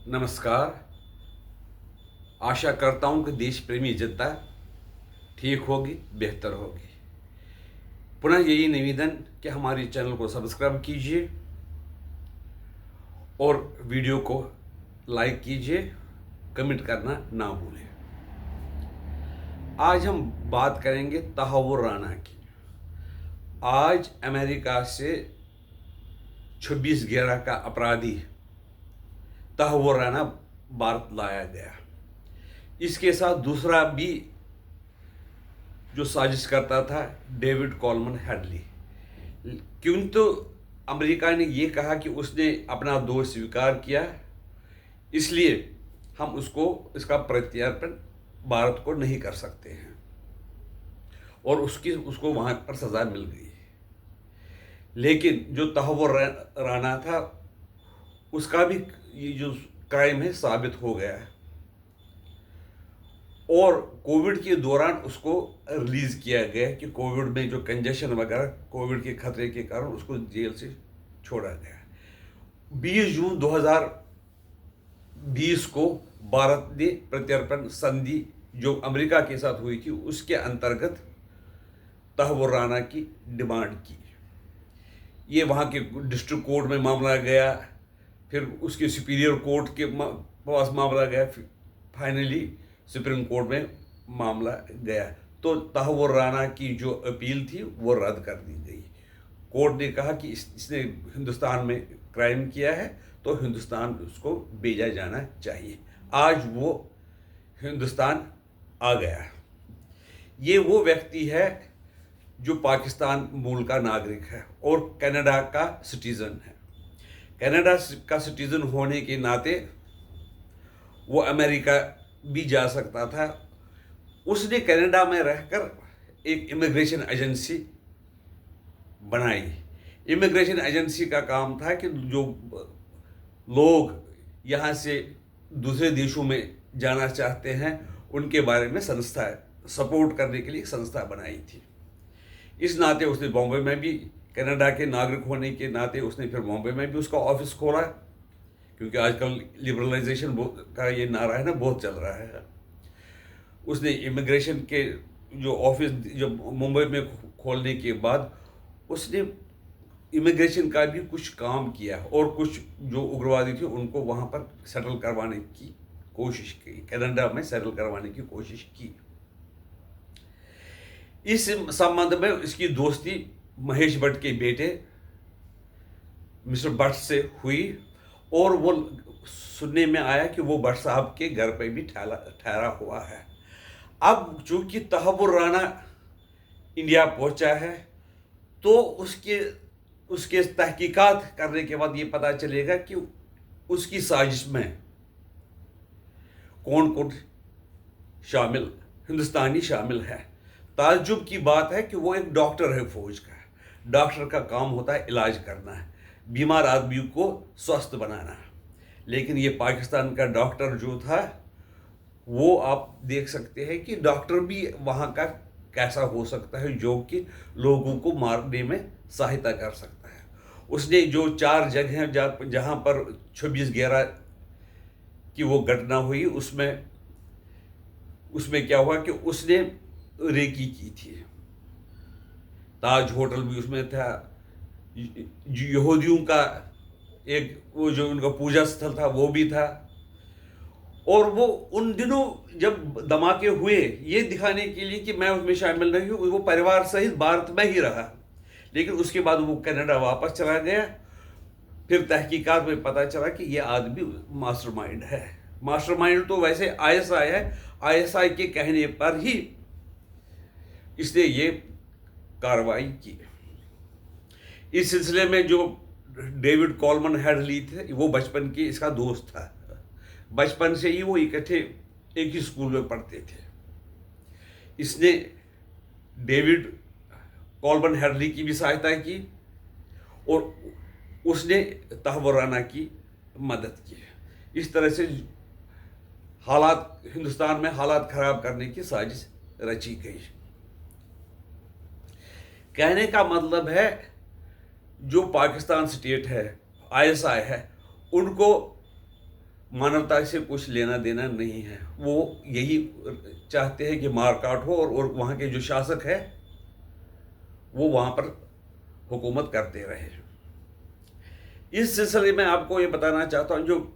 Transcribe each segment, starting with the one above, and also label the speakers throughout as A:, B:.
A: नमस्कार। आशा करता हूँ कि देश प्रेमी जनता ठीक होगी, बेहतर होगी। पुनः यही निवेदन कि हमारे चैनल को सब्सक्राइब कीजिए और वीडियो को लाइक कीजिए, कमेंट करना ना भूलें। आज हम बात करेंगे तहव्वुर राना की। आज अमेरिका से 26/11 का अपराधी तहव्वुर राना भारत लाया गया। इसके साथ दूसरा भी जो साजिश करता था, डेविड कॉलमन हेडली। किंतु अमेरिका ने यह कहा कि उसने अपना दोष स्वीकार किया, इसलिए हम इसका प्रत्यार्पण भारत को नहीं कर सकते हैं, और उसको वहां पर सजा मिल गई। लेकिन जो तहव्वुर राना था, उसका भी ये जो क्राइम है साबित हो गया है, और कोविड के दौरान उसको रिलीज किया गया कि कोविड में जो कंजेशन वगैरह, कोविड के खतरे के कारण उसको जेल से छोड़ा गया। 20 जून 2020 को भारत ने प्रत्यर्पण संधि जो अमेरिका के साथ हुई थी, उसके अंतर्गत तहव्वुर राना की डिमांड की। ये वहाँ के डिस्ट्रिक्ट कोर्ट में मामला गया, फिर उसके सुपीरियर कोर्ट के पास मामला गया, फाइनली सुप्रीम कोर्ट में मामला गया। तो तहव्वुर राना की जो अपील थी वो रद्द कर दी गई। कोर्ट ने कहा कि इसने हिंदुस्तान में क्राइम किया है, तो हिंदुस्तान उसको भेजा जाना चाहिए। आज वो हिंदुस्तान आ गया। ये वो व्यक्ति है जो पाकिस्तान मूल का नागरिक है और कनाडा का सिटीज़न है। कनाडा का सिटीज़न होने के नाते वो अमेरिका भी जा सकता था। उसने कनाडा में रहकर एक इमिग्रेशन एजेंसी बनाई। इमिग्रेशन एजेंसी का काम था कि जो लोग यहाँ से दूसरे देशों में जाना चाहते हैं, उनके बारे में संस्था सपोर्ट करने के लिए संस्था बनाई थी। इस नाते उसने बॉम्बे में भी, कनाडा के नागरिक होने के नाते उसने फिर बॉम्बे में भी उसका ऑफिस खोला, क्योंकि आजकल लिबरलाइजेशन का ये नारा है ना, बहुत चल रहा है। उसने इमिग्रेशन के जो ऑफिस जो मुंबई में खोलने के बाद उसने इमिग्रेशन का भी कुछ काम किया, और कुछ जो उग्रवादी थे उनको वहाँ पर सेटल करवाने की कोशिश की, कनाडा में सेटल करवाने की कोशिश की। इस संबंध में इसकी दोस्ती महेश भट्ट के बेटे मिस्टर भट्ट से हुई, और वो सुनने में आया कि वो भट्ट साहब के घर पे भी ठहरा हुआ है। अब चूंकि तहव्वुर राना इंडिया पहुंचा है, तो उसके तहकीकात करने के बाद ये पता चलेगा कि उसकी साजिश में कौन कौन शामिल, हिंदुस्तानी शामिल है। ताज्जुब की बात है कि वो एक डॉक्टर है, फौज का। डॉक्टर का काम होता है इलाज करना है, बीमार आदमी को स्वस्थ बनाना। लेकिन ये पाकिस्तान का डॉक्टर जो था, वो आप देख सकते हैं कि डॉक्टर भी वहाँ का कैसा हो सकता है, जो कि लोगों को मारने में सहायता कर सकता है। उसने जो 4 जगह जहाँ पर 26/11 की वो घटना हुई, उसमें क्या हुआ कि उसने रेकी की थी। ताज होटल भी उसमें था, यहूदियों का एक वो जो उनका पूजा स्थल था वो भी था। और वो उन दिनों जब धमाके हुए, ये दिखाने के लिए कि मैं उसमें शामिल नहीं हूँ, वो परिवार सहित भारत में ही रहा। लेकिन उसके बाद वो कनाडा वापस चला गया। फिर तहकीकात में पता चला कि ये आदमी मास्टरमाइंड है। मास्टरमाइंड तो वैसे आईएसआई है, आईएसआई के कहने पर ही इसने ये कार्रवाई की। इस सिलसिले में जो डेविड कॉलमन हेडली थे, वो बचपन के इसका दोस्त था। बचपन से ही वो इकट्ठे एक ही स्कूल में पढ़ते थे। इसने डेविड कॉलमन हेडली की भी सहायता की, और उसने तहव्वुर राना की मदद की। इस तरह से हिंदुस्तान में हालात खराब करने की साजिश रची गई। कहने का मतलब है, जो पाकिस्तान स्टेट है, आईएसआई है, उनको मानवता से कुछ लेना देना नहीं है। वो यही चाहते हैं कि मारकाट हो और वहाँ के जो शासक है वो वहाँ पर हुकूमत करते रहे। इस सिलसिले में आपको ये बताना चाहता हूँ, जो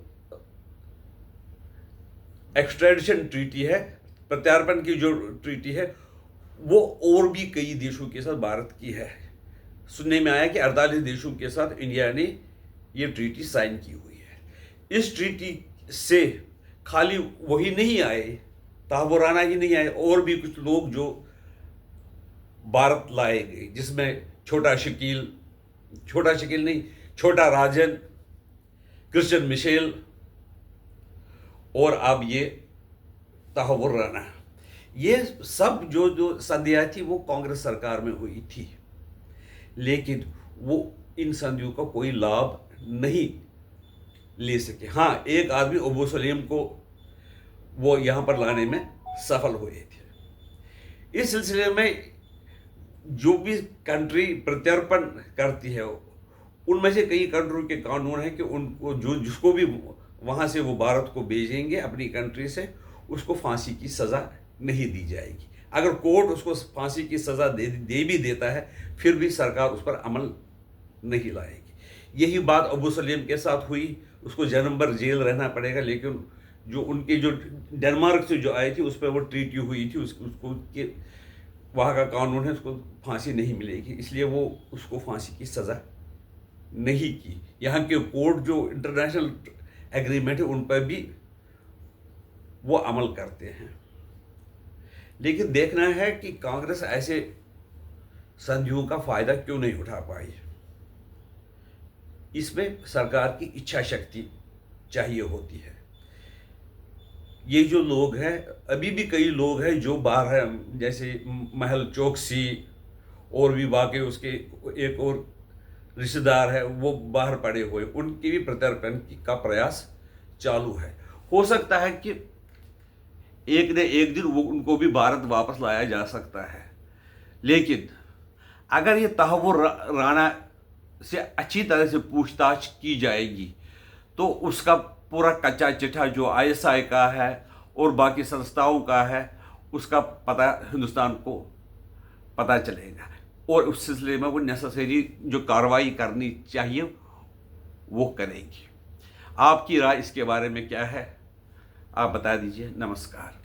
A: एक्सट्रेडिशन ट्रीटी है, प्रत्यार्पण की जो ट्रीटी है, वो और भी कई देशों के साथ भारत की है। सुनने में आया कि 48 देशों के साथ इंडिया ने ये ट्रीटी साइन की हुई है। इस ट्रीटी से खाली वही नहीं आए, तहव्वुर राना ही नहीं आए, और भी कुछ लोग जो भारत लाए गए, जिसमें छोटा शकील नहीं, छोटा राजन, क्रिश्चियन मिशेल और अब ये तहव्वुर राना। ये सब जो संधियाँ थी वो कांग्रेस सरकार में हुई थी, लेकिन वो इन संधियों का कोई लाभ नहीं ले सके। हाँ, एक आदमी अबू सलीम को वो यहाँ पर लाने में सफल हुए थे। इस सिलसिले में जो भी कंट्री प्रत्यर्पण करती है, उनमें से कई कंट्रियों के कानून है कि उनको जिसको भी वहाँ से वो भारत को भेजेंगे अपनी कंट्री से, उसको फांसी की सज़ा नहीं दी जाएगी। अगर कोर्ट उसको फांसी की सज़ा दे भी देता है, फिर भी सरकार उस पर अमल नहीं लाएगी। यही बात अबू सलीम के साथ हुई, उसको जन्म भर जेल रहना पड़ेगा, लेकिन जो उनके जो डेनमार्क से जो आई थी उस पर वो ट्रीटी हुई थी, उसको के वहाँ का कानून है, उसको फांसी नहीं मिलेगी, इसलिए वो उसको फांसी की सज़ा नहीं की। यहाँ के कोर्ट जो इंटरनेशनल एग्रीमेंट है उन पर भी वो अमल करते हैं। लेकिन देखना है कि कांग्रेस ऐसे संधियों का फायदा क्यों नहीं उठा पाई। इसमें सरकार की इच्छा शक्ति चाहिए होती है। ये जो लोग हैं, अभी भी कई लोग हैं जो बाहर हैं, जैसे महल चौकसी और भी बाकी उसके एक और रिश्तेदार है, वो बाहर पड़े हुए, उनकी भी प्रत्यर्पण का प्रयास चालू है। हो सकता है कि एक न एक दिन वो उनको भी भारत वापस लाया जा सकता है, लेकिन अगर ये तहव्वुर राना से अच्छी तरह से पूछताछ की जाएगी तो उसका पूरा कच्चा चिट्ठा जो ISI का है और बाकी संस्थाओं का है, उसका पता हिंदुस्तान को पता चलेगा और उस सिलसिले में वो नेसेसरी जो कार्रवाई करनी चाहिए वो करेगी। आपकी राय इसके बारे में क्या है, आप बता दीजिए। नमस्कार।